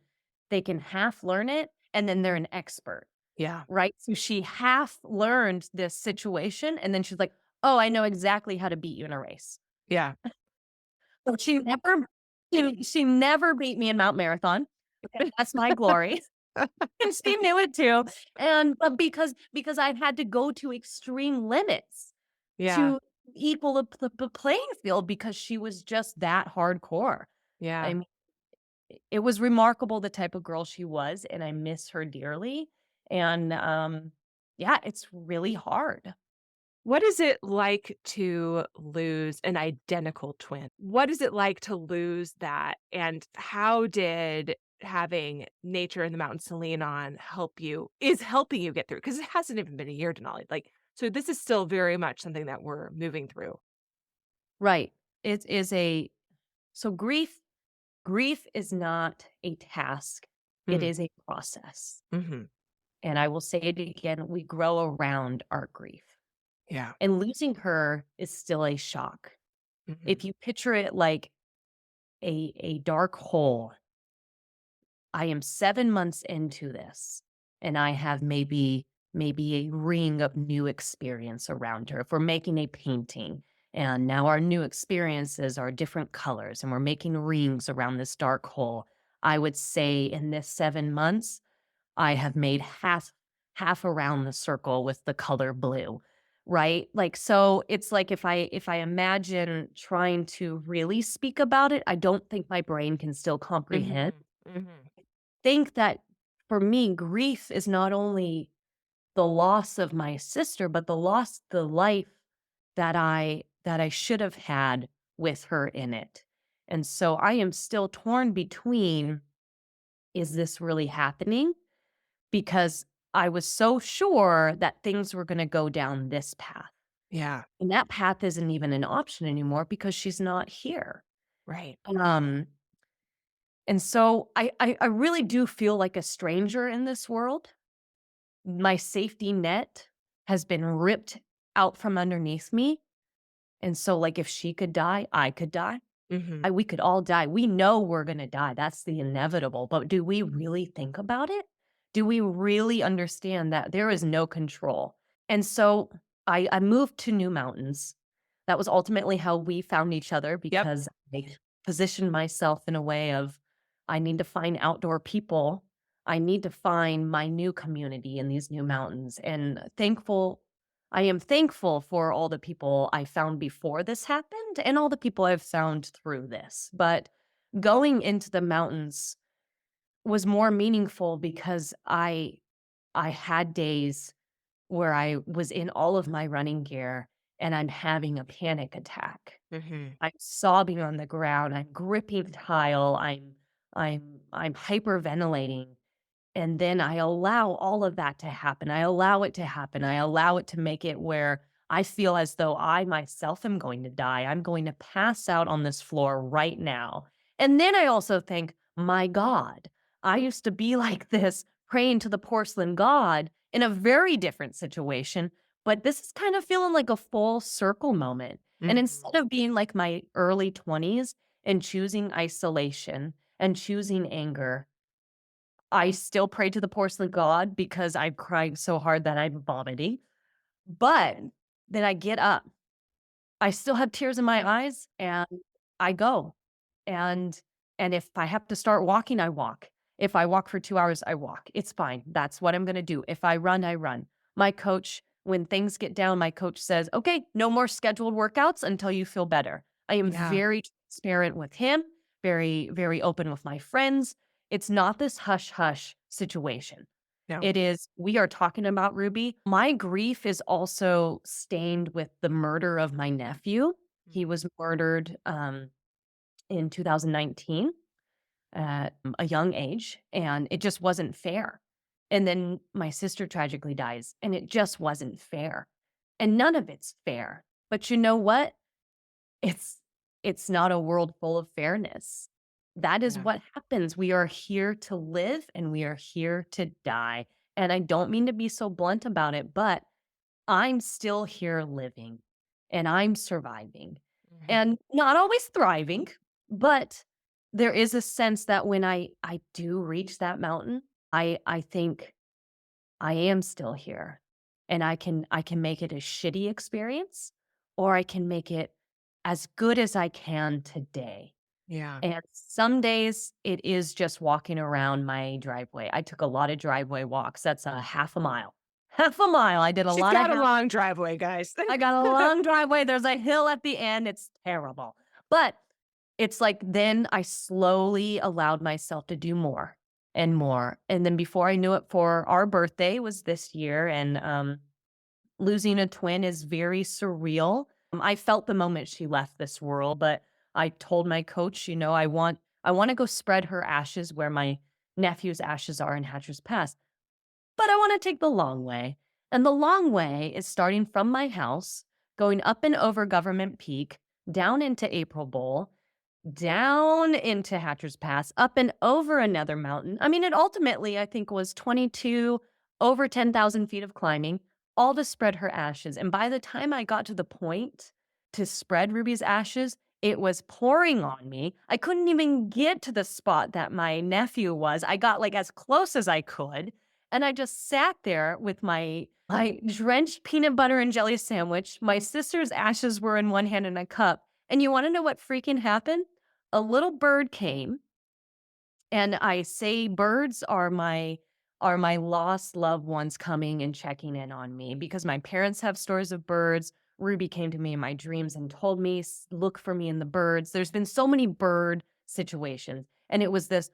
half learn it, and then they're an expert,
Yeah.
right? So she half learned this situation, and then she's like, "Oh, I know exactly how to beat you in a race."
Yeah.
But she never beat me in Mount Marathon. Okay, that's my glory. And she knew it too. And but because I had to go to extreme limits
Yeah.
to equal the playing field because she was just that hardcore. I
Yeah.
mean, it was remarkable the type of girl she was, and I miss her dearly. And yeah, it's really hard.
What is it like to lose an identical twin? What is it like to lose that? And how did having nature in the mountains to lean on is helping you get through? Because it hasn't even been a year, Denali. Like, so this is still very much something that we're moving through.
Right. It is a so grief is not a task. It
Mm,
is a process.
mhm.
And I will say it again, we grow around our grief.
Yeah.
And losing her is still a shock.
Mhm.
If you picture it like a dark hole, I am 7 months into this, and I have maybe a ring of new experience around her. If we're making a painting, and now our new experiences are different colors, and we're making rings around this dark hole, I would say in this 7 months, I have made half around the circle with the color blue, right? Like, so it's like if I imagine trying to really speak about it, I don't think my brain can still comprehend.
Mhm. Mhm.
Think that for me, grief is not only the loss of my sister, but the life that I should have had with her in it. And so I am still torn between, is this really happening? Because I was so sure that things were gonna go down this path,
Yeah.
and that path isn't even an option anymore because she's not here.
Right.
Um, and so I really do feel like a stranger in this world. My safety net has been ripped out from underneath me, and so, like, if she could die, I could die.
Mhm.
We could all die. We know we're gonna die. That's the inevitable, but do we really think about it? Do we really understand that there is no control? And so I moved to new mountains. That was ultimately how we found each other
Yep.
because I positioned myself in a way of I need to find outdoor people. I need to find my new community in these new mountains. And I am thankful for all the people I found before this happened and all the people I've found through this. But going into the mountains was more meaningful because I had days where I was in all of my running gear and I'm having a panic attack.
Mhm.
I'm sobbing on the ground, I'm gripping tile, I'm hyperventilating, and then I allow all of that to happen. I allow it to happen. I allow it to make it where I feel as though I myself am going to die. I'm going to pass out on this floor right now. And then I also think, my God, I used to be like this, praying to the porcelain god in a very different situation. But this is kind of feeling like a full circle moment. And
Mhm.
instead of being like my early 20s and choosing isolation and choosing anger, I still pray to the porcelain god because I'm crying so hard that I'm vomiting. But then I get up. I still have tears in my eyes and I go. And and if I have to start walking, I walk. If I walk for 2 hours, I walk. It's fine. That's what I'm gonna do. If I run, I run. My coach, when things get down, my coach says, "Okay, no more scheduled workouts until you feel better." I am
Yeah.
very transparent with him, very, very open with my friends. It's not this hush hush situation.
No.
It is, we are talking about Ruby. My grief is also stained with the murder of my nephew. He was murdered in 2019 at a young age, and it just wasn't fair. And then my sister tragically dies, and it just wasn't fair. And none of it's fair. But you know what? It's it's not a world full of fairness. That is
Yeah.
what happens. We are here to live and we are here to die. And I don't mean to be so blunt about it, but I'm still here living and I'm surviving
Mhm.
and not always thriving, but there is a sense that when I do reach that mountain, I think I am still here and I can make it a shitty experience or I can make it as good as I can today.
Yeah.
And some days it is just walking around my driveway. I took a lot of driveway walks. That's a half a mile. Half a mile. I did a
She's
lot of
got a
half.
long driveway, guys.
I got a long driveway. There's a hill at the end. It's terrible. But it's like then I slowly allowed myself to do more and more. And then before I knew it, for our birthday was this year, and losing a twin is very surreal. I felt the moment she left this world, but I told my coach, I want to go spread her ashes where my nephew's ashes are in Hatcher's Pass, but I want to take the long way. And the long way is starting from my house, going up and over Government Peak, down into April Bowl, down into Hatcher's Pass, up and over another mountain. I mean, it ultimately, I think, was 22, over 10,000 feet of climbing, all to spread her ashes. And by the time I got to the point to spread Ruby's ashes, it was pouring on me. I couldn't even get to the spot that my nephew was. I got like as close as I could. And I just sat there with my drenched peanut butter and jelly sandwich. My sister's ashes were in one hand in a cup. And you want to know what freaking happened? A little bird came, and I say birds are my lost loved ones coming and checking in on me because my parents have stories of birds. Ruby came to me in my dreams and told me, Look for me in the birds." There's been so many bird situations, and it was this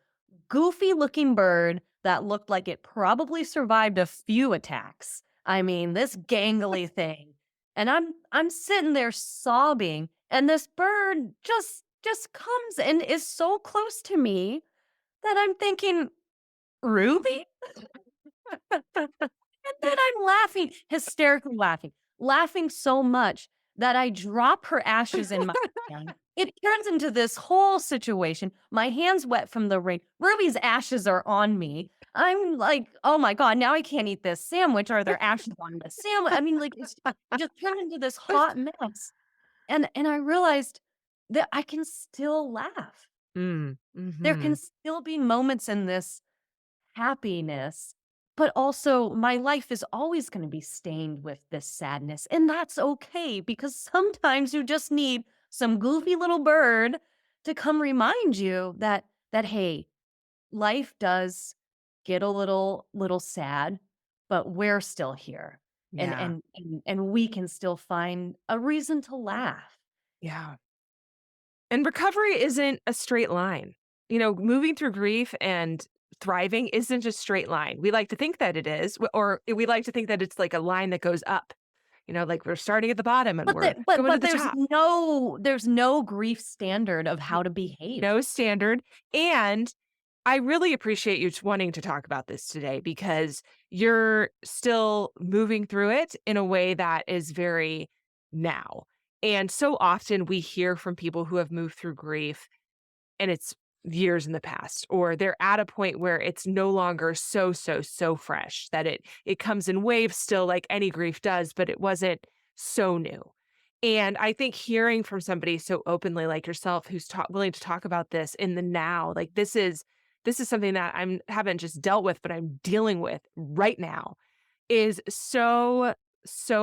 goofy looking bird that looked like it probably survived a few attacks. I mean, this gangly thing. And I'm sitting there sobbing, and this bird just comes and is so close to me that I'm thinking, "Ruby?" And then I'm laughing, hysterically laughing, laughing so much that I drop her ashes in my hand. It turns into this whole situation. My hand's wet from the rain. Ruby's ashes are on me. I'm like, "Oh my god, now I can't eat this sandwich. Are there ashes on the sandwich?" I mean, like, it just turned into this hot mess. And I realized that I can still laugh.
Mm,
There can
mhm.
still be moments in this happiness, but also my life is always going to be stained with this sadness. And that's okay because sometimes you just need some goofy little bird to come remind you that hey, life does get a little sad, but we're still here. And
Yeah,
and we can still find a reason to laugh.
yeah. And recovery isn't a straight line. Moving through grief and thriving isn't just straight line. We like to think that it is, or we like to think that it's like a line that goes up. Like we're starting at the bottom and
But
we're
the but
going to
but
the top.
there's no grief standard of how to behave.
No standard. And I really appreciate you wanting to talk about this today because you're still moving through it in a way that is very now. And so often we hear from people who have moved through grief and it's years in the past, or they're at a point where it's no longer so fresh that it comes in waves still like any grief does, but it wasn't so new. And I think hearing from somebody so openly like yourself who's willing to talk about this in the now, like this is something that I'm haven't just dealt with, but I'm dealing with right now is so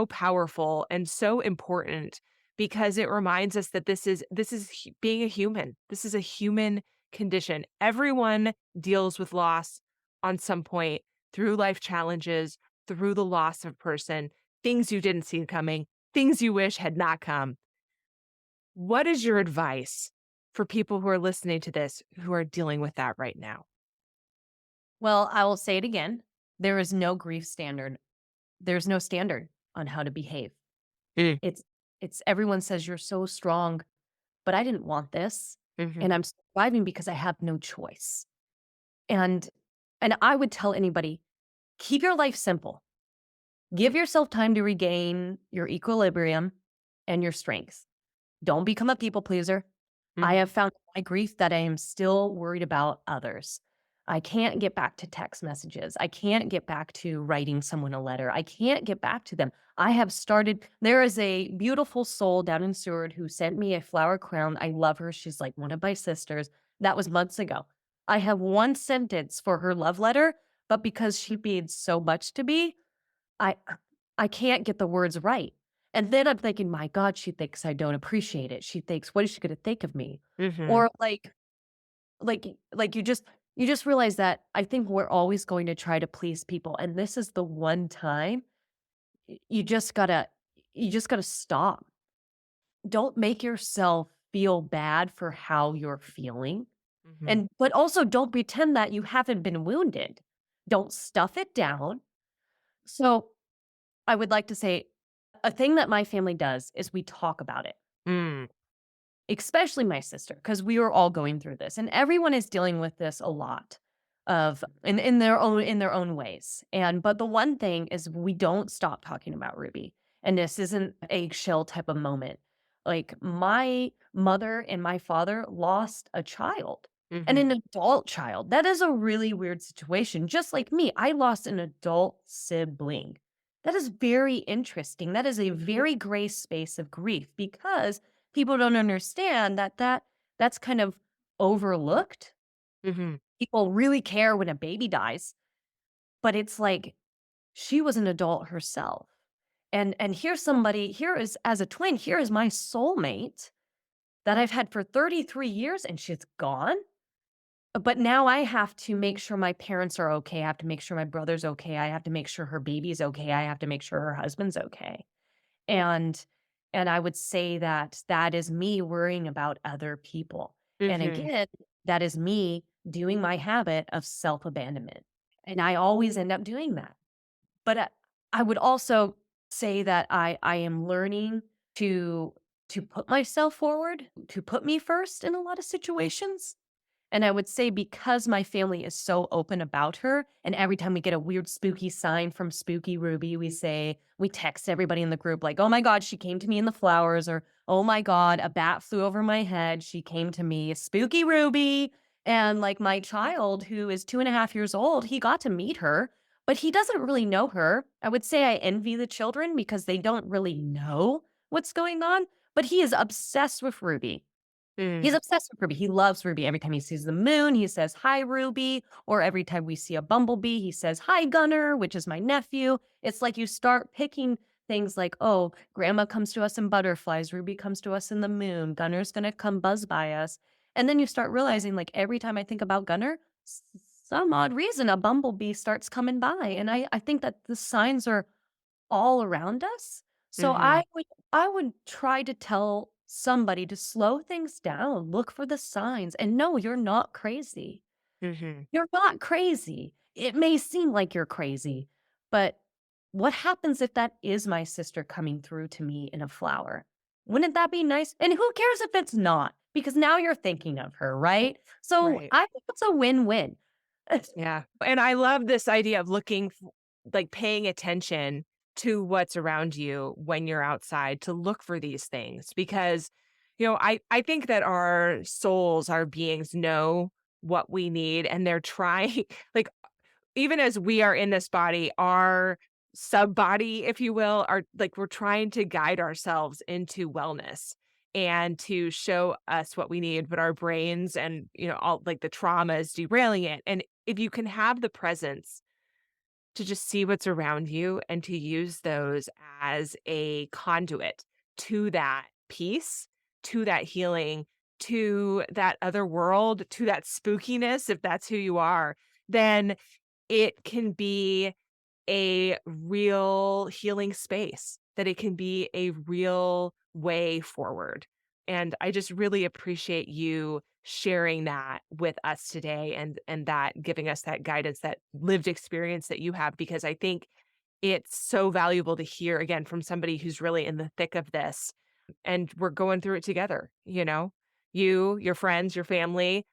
powerful and so important because it reminds us that this is being a human. This is a human condition. Everyone deals with loss on some point through life challenges, through the loss of a person, things you didn't see coming, things you wish had not come. What is your advice for people who are listening to this who are dealing with that right now?
Well, I will say it again. There is no grief standard. There's no standard on how to behave.
Mm,
It's it's everyone says you're so strong, but I didn't want this,
mhm.
and I'm surviving because I have no choice. And and I would tell anybody, keep your life simple. Give yourself time to regain your equilibrium and your strength. Don't become a people pleaser. I
Mhm.
have found in my grief that I am still worried about others. I can't get back to text messages. I can't get back to writing someone a letter. I can't get back to them. I have started there is a beautiful soul down in Seward who sent me a flower crown. I love her. She's like one of my sisters. That was months ago. I have one sentence for her love letter, but because she means so much to me, I I can't get the words right. And then I'm thinking, "My god, she thinks I don't appreciate it. She thinks, what is she gonna think of me?"
Mhm.
Or like you just realize that I think we're always going to try to please people, and this is the one time you just gotta stop. Don't make yourself feel bad for how you're feeling,
Mhm.
and but also don't pretend that you haven't been wounded. Don't stuff it down. So I would like to say a thing that my family does is we talk about it,
Mm.
especially my sister, because we were all going through this and everyone is dealing with this a lot of in their own ways. And but the one thing is we don't stop talking about Ruby. And this isn't eggshell type of moment. Like my mother and my father lost a child and
Mhm.
an adult child. That is a really weird situation. Just like me, I lost an adult sibling. That is very interesting. That is a very gray space of grief because people don't understand that that's kind of overlooked.
Mhm.
People really care when a baby dies, but it's like she was an adult herself. And here's somebody here is as a twin, here is my soulmate that I've had for 33 years and she's gone. But now I have to make sure my parents are okay. I have to make sure my brother's okay. I have to make sure her baby's okay. I have to make sure her husband's okay. And and I would say that that is me worrying about other people. And
Mhm.
again, that is me doing my habit of self-abandonment. And I always end up doing that. But I would also say that I am learning to to put myself forward, to put me first in a lot of situations. And I would say because my family is so open about her, and every time we get a weird spooky sign from Spooky Ruby, we text everybody in the group like, "Oh my god, she came to me in the flowers," or "Oh my god, a bat flew over my head. She came to me, Spooky Ruby." And like my child, who is 2.5 years old, he got to meet her, but he doesn't really know her. I would say I envy the children because they don't really know what's going on, but he is obsessed with Ruby. He's
Mm.
obsessed with Ruby. He loves Ruby. Every time he sees the moon, he says, "Hi, Ruby." Or every time we see a bumblebee, he says, "Hi, Gunner," which is my nephew. It's like you start picking things like, oh, grandma comes to us in butterflies. Ruby comes to us in the moon. Gunner's going to come buzz by us. And then you start realizing, like, every time I think about Gunner, some odd reason, a bumblebee starts coming by. And I think that the signs are all around us. So
Mhm.
I would try to tell somebody to slow things down, look for the signs, and no, you're not crazy.
Mhm.
You're not crazy. It may seem like you're crazy, but what happens if that is my sister coming through to me in a flower? Wouldn't that be nice? And who cares if it's not? Because now you're thinking of her, right? So
Right.
I think it's a win-win.
Yeah. And I love this idea of like paying attention to what's around you when you're outside to look for these things because I think that our souls, our beings know what we need and they're trying like even as we are in this body, our sub body, if you will, are like we're trying to guide ourselves into wellness and to show us what we need, but our brains and all like the trauma is derailing it. And if you can have the presence to just see what's around you and to use those as a conduit to that peace, to that healing, to that other world, to that spookiness, if that's who you are, then it can be a real healing space, that it can be a real way forward. And I just really appreciate you sharing that with us today and that giving us that guidance, that lived experience that you have, because I think it's so valuable to hear again from somebody who's really in the thick of this and we're going through it together, you, your friends, your family,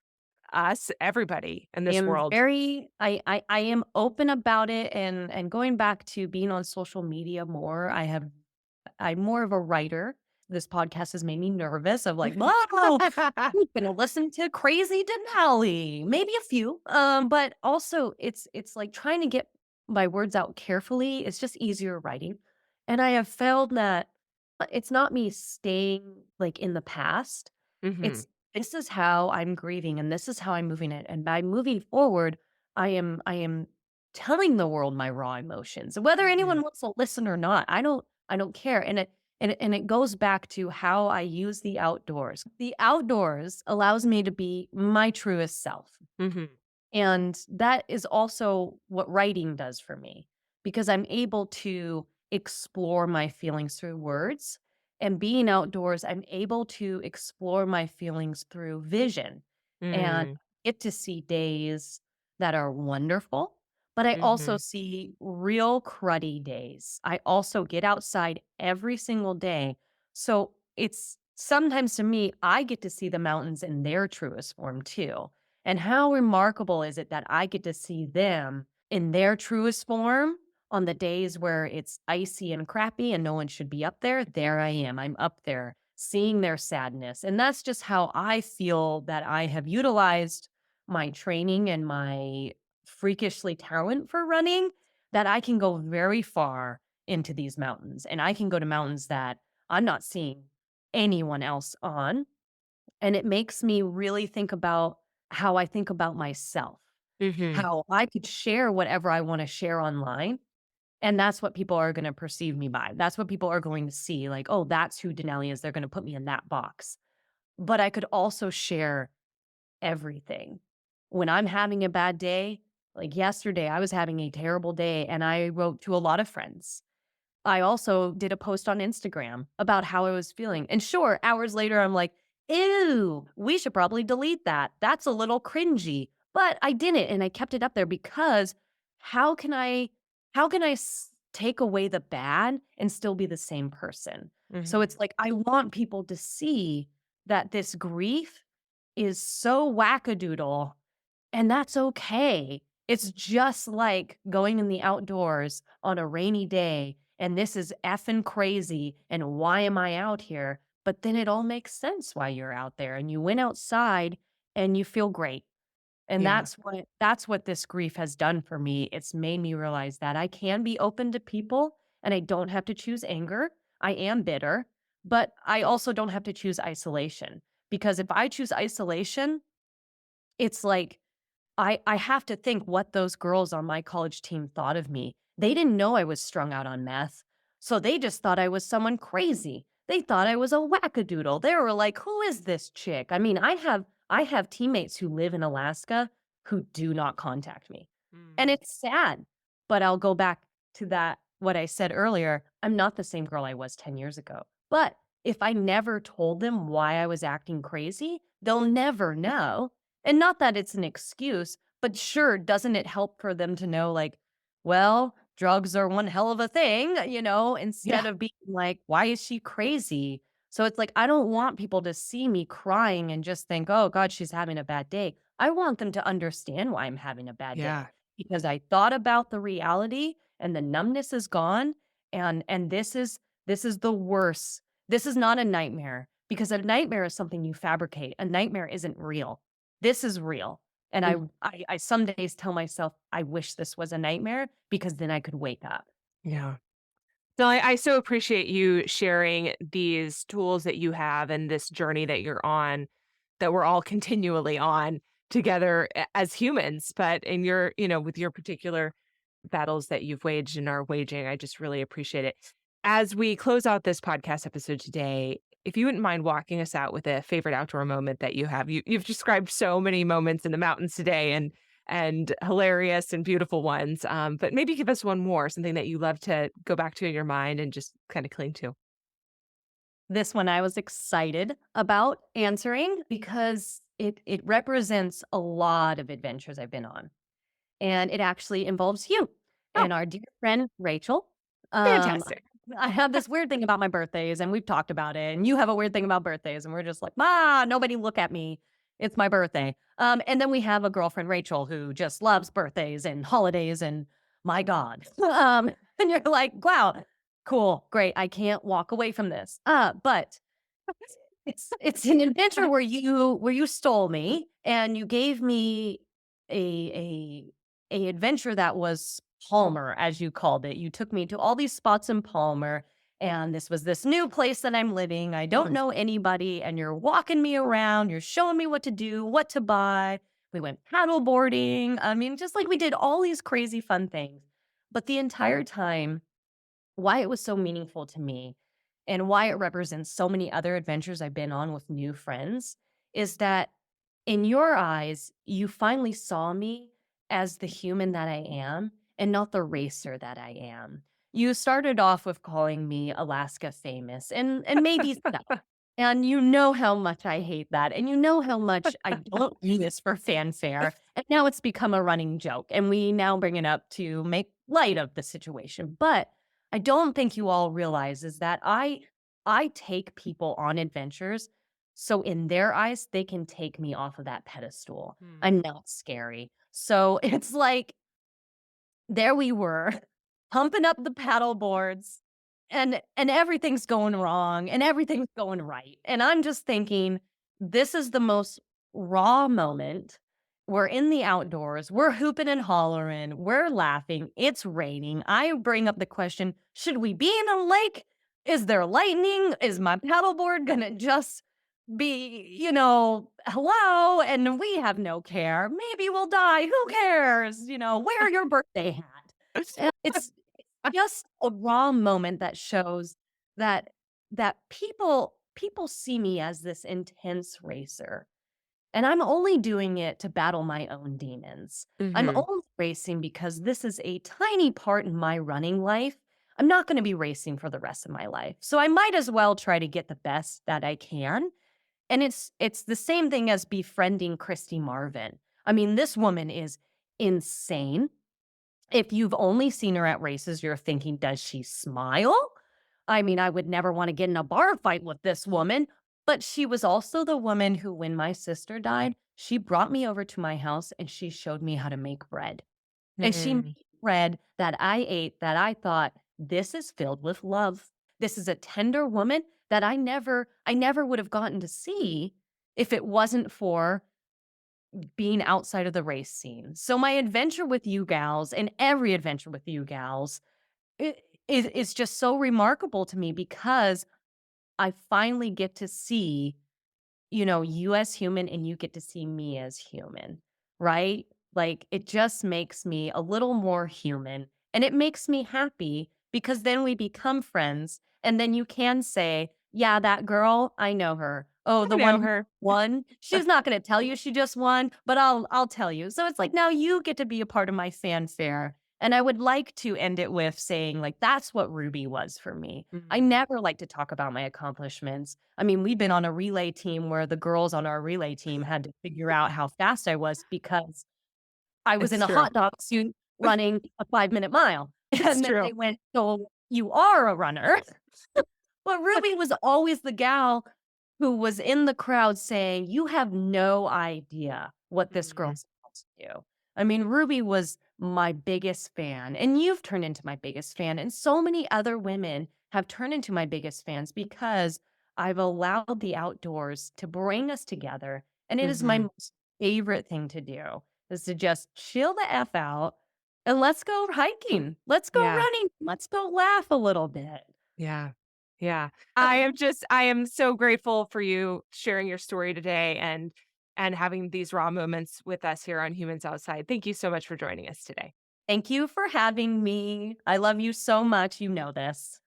us, everybody in
I
this
am
world.
very I am open about it and going back to being on social media more, I'm more of a writer this podcast has made me nervous of like, "Whoa, I'm gonna listen to crazy Denali." Maybe a few, but also it's like trying to get my words out carefully. It's just easier writing, and I have found that it's not me staying like in the past.
Mhm.
It's this is how I'm grieving, and this is how I'm moving it, and by moving forward, I am telling the world my raw emotions, whether anyone
Mhm.
wants to listen or not. I don't care, and it goes back to how I use the outdoors. The outdoors allows me to be my truest self.
Mhm.
And that is also what writing does for me because I'm able to explore my feelings through words. And being outdoors, I'm able to explore my feelings through vision and
Mm.
get to see days that are wonderful. But I also
Mhm.
see real cruddy days. I also get outside every single day. So it's sometimes to me, I get to see the mountains in their truest form too. And how remarkable is it that I get to see them in their truest form on the days where it's icy and crappy and no one should be up there? There I am. I'm up there seeing their sadness. And that's just how I feel that I have utilized my training and my freakishly talent for running, that I can go very far into these mountains. And I can go to mountains that I'm not seeing anyone else on, and it makes me really think about how I think about myself,
Mhm.
how I could share whatever I wanna share online, and that's what people are gonna perceive me by. That's what people are going to see, like, "Oh, that's who Denali is." They're gonna put me in that box. But I could also share everything. When I'm having a bad day, like yesterday, I was having a terrible day, and I wrote to a lot of friends. I also did a post on Instagram about how I was feeling. And sure, hours later, I'm like, ew, we should probably delete that. That's a little cringy. But I didn't. And I kept it up there because how can I, take away the bad and still be the same person? So
Mhm.
it's like, I want people to see that this grief is so wackadoodle and that's okay. It's just like going in the outdoors on a rainy day, and this is effing crazy, and why am I out here? But then it all makes sense why you're out there, and you went outside and you feel great. And
Yeah.
that's what this grief has done for me. It's made me realize that I can be open to people and I don't have to choose anger. I am bitter, but I also don't have to choose isolation because if I choose isolation, it's like I have to think what those girls on my college team thought of me. They didn't know I was strung out on meth, so they just thought I was someone crazy. They thought I was a wackadoodle. They were like, "Who is this chick?" I mean, I have teammates who live in Alaska who do not contact me. And
Mm.
it's sad, but I'll go back to that what I said earlier. I'm not the same girl I was 10 years ago. But if I never told them why I was acting crazy, they'll never know. And not that it's an excuse, but sure, doesn't it help for them to know, like, well, drugs are one hell of a thing, instead
Yeah.
of being like, why is she crazy? So it's like, I don't want people to see me crying and just think, oh God, she's having a bad day. I want them to understand why I'm having a bad day
Yeah.
because I thought about the reality and the numbness is gone. And this is the worst. This is not a nightmare because a nightmare is something you fabricate. A nightmare isn't real. This is real. And I
Mhm.
I I some days tell myself, "I wish this was a nightmare because then I could wake up."
Yeah. So I so appreciate you sharing these tools that you have and this journey that you're on, that we're all continually on together as humans, but in your, with your particular battles that you've waged and are waging. I just really appreciate it. As we close out this podcast episode today, if you wouldn't mind walking us out with a favorite outdoor moment that you have. You've described so many moments in the mountains today and hilarious and beautiful ones. But maybe give us one more, something that you love to go back to in your mind and just kind of cling to.
This one I was excited about answering because it represents a lot of adventures I've been on, and it actually involves you
Oh,
and our dear friend Rachel. Um,
fantastic.
I have this weird thing about my birthdays, and we've talked about it, and you have a weird thing about birthdays, and we're just like, nobody look at me. It's my birthday." And then we have a girlfriend, Rachel, who just loves birthdays and holidays, and my God. And you're like, wow. Cool, great. I can't walk away from this. But it's an adventure where you stole me and you gave me a a adventure that was Palmer, as you called it. You took me to all these spots in Palmer, and this was this new place that I'm living. I don't know anybody, and you're walking me around. You're showing me what to do, what to buy. We went paddle boarding. I mean, just like we did all these crazy fun things. But the entire time, why it was so meaningful to me and why it represents so many other adventures I've been on with new friends is that in your eyes, you finally saw me as the human that I am and not the racer that I am. You started off with calling me Alaska famous and maybe so. And you know how much I hate that. And you know how much I don't do this for fanfare. And now it's become a running joke. And we now bring it up to make light of the situation. But I don't think you all realize is that I take people on adventures so in their eyes they can take me off of that pedestal.
Hmm.
I'm not scary. So it's like there we were pumping up the paddle boards and everything's going wrong and everything's going right. And I'm just thinking this is the most raw moment. We're in the outdoors. We're hooping and hollering. We're laughing. It's raining. I bring up the question, should we be in a lake? Is there lightning? Is my paddleboard going to just be, hello? And we have no care. Maybe we'll die. Who cares? Wear your birthday hat. And it's just a raw moment that shows that people see me as this intense racer, and I'm only doing it to battle my own demons. I'm
Hmm.
only racing because this is a tiny part in my running life. I'm not gonna be racing for the rest of my life, so I might as well try to get the best that I can, and it's the same thing as befriending Christy Marvin. I mean, this woman is insane. If you've only seen her at races, you're thinking, "Does she smile?" I mean, I would never wanna get in a bar fight with this woman, but she was also the woman who, when my sister died, she brought me over to my house and she showed me how to make bread. And she made
Hmm.
bread that I ate that I thought, "This is filled with love. This is a tender woman that I never would have gotten to see if it wasn't for being outside of the race scene." So my adventure with you gals and every adventure with you gals is just so remarkable to me because I finally get to see, you as human and you get to see me as human, right? Like it just makes me a little more human and it makes me happy because then we become friends and then you can say, yeah, that girl, I know her. Oh,
I
the one
know
who
her.
won. She's not going to tell you she just won, but I'll tell you. So it's like now you get to be a part of my fanfare. And I would like to end it with saying like that's what Ruby was for me. I
Mm.
never like to talk about my accomplishments. I mean, we've been on a relay team where the girls on our relay team had to figure out how fast I was because I was in
It's
a
true.
hot dog suit running a 5-minute mile.
It's
And then
true.
they went, "So you are a runner?" But Ruby was always the gal who was in the crowd saying, "You have no idea what this
Mhm.
girl's about to do." I mean, Ruby was my biggest fan, and you've turned into my biggest fan, and so many other women have turned into my biggest fans because I've allowed the outdoors to bring us together, and it is my
Mhm.
most favorite thing to do, is to just chill the F out and let's go hiking. Let's go
Yeah.
running. Let's go laugh a little bit.
Yeah. Yeah. I am so grateful for you sharing your story today and having these raw moments with us here on Humans Outside. Thank you so much for joining us today.
Thank you for having me. I love you so much. You know this.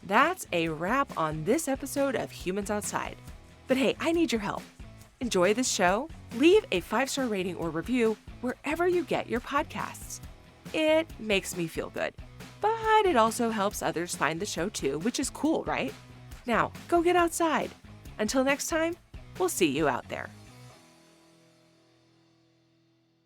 That's a wrap on this episode of Humans Outside. But hey, I need your help. Enjoy this show? Leave a 5-star rating or review wherever you get your podcasts. It makes me feel good, but it also helps others find the show too, which is cool, right? Now, go get outside. Until next time, we'll see you out there.